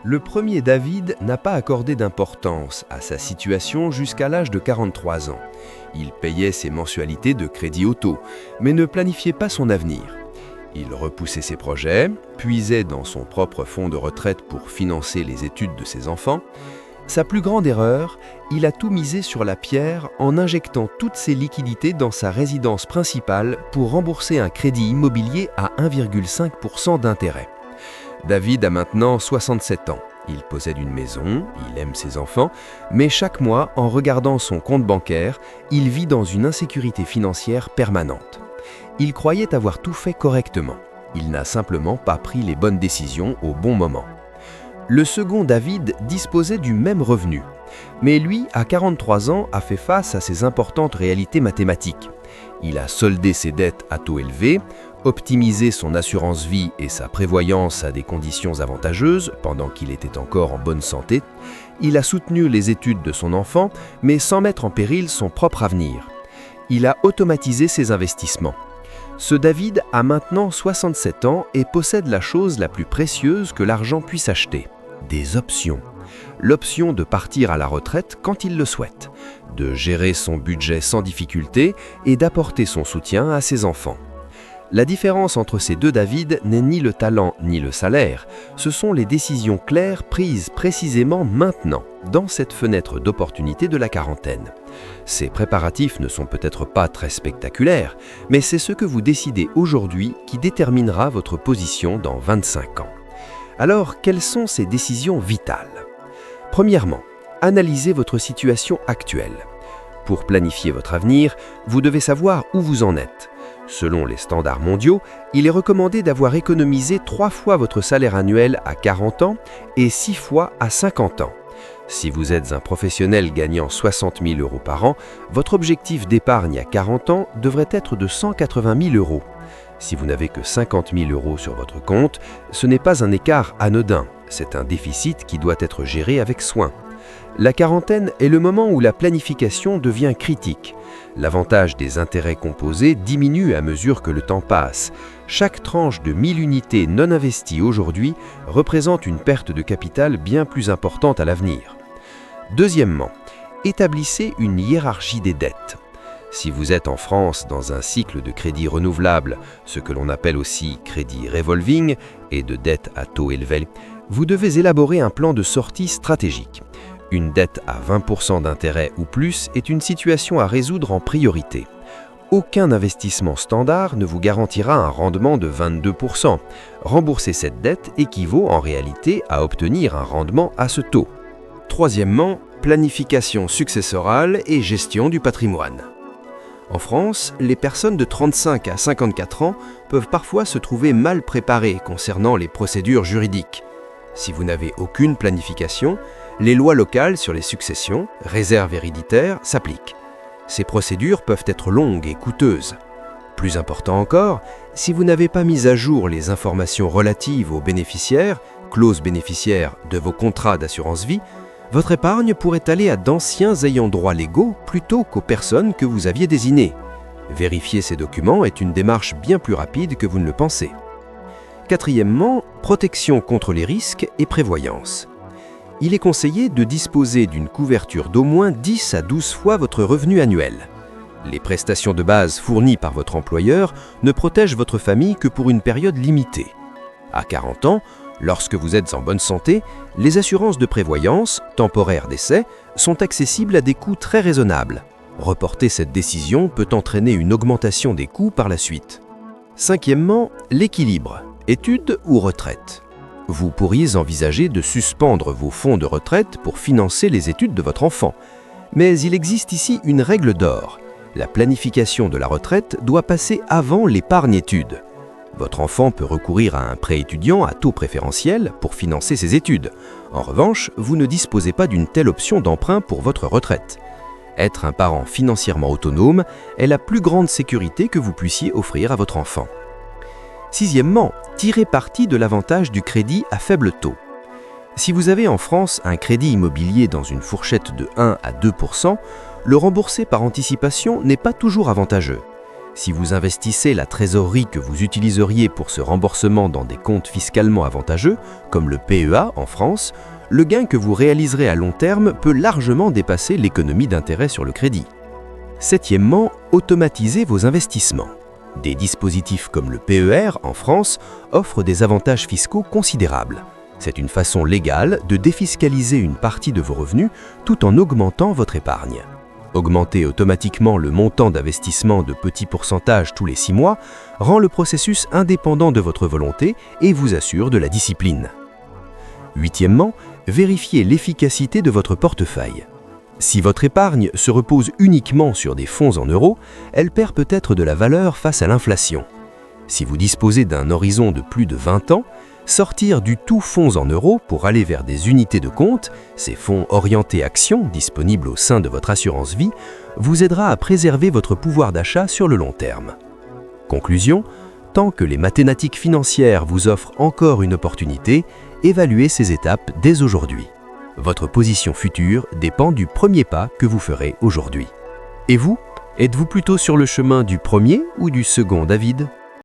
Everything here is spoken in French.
Le premier David n'a pas accordé d'importance à sa situation jusqu'à l'âge de 43 ans. Il payait ses mensualités de crédit auto, mais ne planifiait pas son avenir. Il repoussait ses projets, puisait dans son propre fonds de retraite pour financer les études de ses enfants. Sa plus grande erreur, il a tout misé sur la pierre en injectant toutes ses liquidités dans sa résidence principale pour rembourser un crédit immobilier à 1,5% d'intérêt. David a maintenant 67 ans. Il possède une maison, il aime ses enfants, mais chaque mois, en regardant son compte bancaire, il vit dans une insécurité financière permanente. Il croyait avoir tout fait correctement. Il n'a simplement pas pris les bonnes décisions au bon moment. Le second David disposait du même revenu. Mais lui, à 43 ans, a fait face à ces importantes réalités mathématiques. Il a soldé ses dettes à taux élevés, optimisé son assurance vie et sa prévoyance à des conditions avantageuses pendant qu'il était encore en bonne santé. Il a soutenu les études de son enfant, mais sans mettre en péril son propre avenir. Il a automatisé ses investissements. Ce David a maintenant 67 ans et possède la chose la plus précieuse que l'argent puisse acheter, des options. L'option de partir à la retraite quand il le souhaite, de gérer son budget sans difficulté et d'apporter son soutien à ses enfants. La différence entre ces deux David n'est ni le talent ni le salaire, ce sont les décisions claires prises précisément maintenant, dans cette fenêtre d'opportunité de la quarantaine. Ces préparatifs ne sont peut-être pas très spectaculaires, mais c'est ce que vous décidez aujourd'hui qui déterminera votre position dans 25 ans. Alors, quelles sont ces décisions vitales ? Premièrement, analysez votre situation actuelle. Pour planifier votre avenir, vous devez savoir où vous en êtes. Selon les standards mondiaux, il est recommandé d'avoir économisé 3 fois votre salaire annuel à 40 ans et 6 fois à 50 ans. Si vous êtes un professionnel gagnant 60 000 € par an, votre objectif d'épargne à 40 ans devrait être de 180 000 €. Si vous n'avez que 50 000 € sur votre compte, ce n'est pas un écart anodin, c'est un déficit qui doit être géré avec soin. La quarantaine est le moment où la planification devient critique. L'avantage des intérêts composés diminue à mesure que le temps passe. Chaque tranche de 1000 unités non investies aujourd'hui représente une perte de capital bien plus importante à l'avenir. Deuxièmement, établissez une hiérarchie des dettes. Si vous êtes en France dans un cycle de crédit renouvelable, ce que l'on appelle aussi crédit revolving et de dettes à taux élevé, vous devez élaborer un plan de sortie stratégique. Une dette à 20% d'intérêt ou plus est une situation à résoudre en priorité. Aucun investissement standard ne vous garantira un rendement de 22%. Rembourser cette dette équivaut en réalité à obtenir un rendement à ce taux. Troisièmement, planification successorale et gestion du patrimoine. En France, les personnes de 35 à 54 ans peuvent parfois se trouver mal préparées concernant les procédures juridiques. Si vous n'avez aucune planification, les lois locales sur les successions, réserves héréditaires, s'appliquent. Ces procédures peuvent être longues et coûteuses. Plus important encore, si vous n'avez pas mis à jour les informations relatives aux bénéficiaires, clauses bénéficiaires de vos contrats d'assurance vie, votre épargne pourrait aller à d'anciens ayants droit légaux plutôt qu'aux personnes que vous aviez désignées. Vérifier ces documents est une démarche bien plus rapide que vous ne le pensez. Quatrièmement, protection contre les risques et prévoyance. Il est conseillé de disposer d'une couverture d'au moins 10 à 12 fois votre revenu annuel. Les prestations de base fournies par votre employeur ne protègent votre famille que pour une période limitée. À 40 ans, lorsque vous êtes en bonne santé, les assurances de prévoyance, temporaires d'essai, sont accessibles à des coûts très raisonnables. Reporter cette décision peut entraîner une augmentation des coûts par la suite. Cinquièmement, l'équilibre, études ou retraite. Vous pourriez envisager de suspendre vos fonds de retraite pour financer les études de votre enfant. Mais il existe ici une règle d'or. La planification de la retraite doit passer avant l'épargne-études. Votre enfant peut recourir à un prêt étudiant à taux préférentiel pour financer ses études. En revanche, vous ne disposez pas d'une telle option d'emprunt pour votre retraite. Être un parent financièrement autonome est la plus grande sécurité que vous puissiez offrir à votre enfant. Sixièmement, tirez parti de l'avantage du crédit à faible taux. Si vous avez en France un crédit immobilier dans une fourchette de 1 à 2%, le rembourser par anticipation n'est pas toujours avantageux. Si vous investissez la trésorerie que vous utiliseriez pour ce remboursement dans des comptes fiscalement avantageux, comme le PEA en France, le gain que vous réaliserez à long terme peut largement dépasser l'économie d'intérêt sur le crédit. Septièmement, automatisez vos investissements. Des dispositifs comme le PER en France offrent des avantages fiscaux considérables. C'est une façon légale de défiscaliser une partie de vos revenus tout en augmentant votre épargne. Augmenter automatiquement le montant d'investissement de petits pourcentages tous les 6 mois rend le processus indépendant de votre volonté et vous assure de la discipline. Huitièmement, vérifiez l'efficacité de votre portefeuille. Si votre épargne se repose uniquement sur des fonds en euros, elle perd peut-être de la valeur face à l'inflation. Si vous disposez d'un horizon de plus de 20 ans, sortir du tout fonds en euros pour aller vers des unités de compte, ces fonds orientés actions disponibles au sein de votre assurance vie, vous aidera à préserver votre pouvoir d'achat sur le long terme. Conclusion, tant que les mathématiques financières vous offrent encore une opportunité, évaluez ces étapes dès aujourd'hui. Votre position future dépend du premier pas que vous ferez aujourd'hui. Et vous, êtes-vous plutôt sur le chemin du premier ou du second, David ?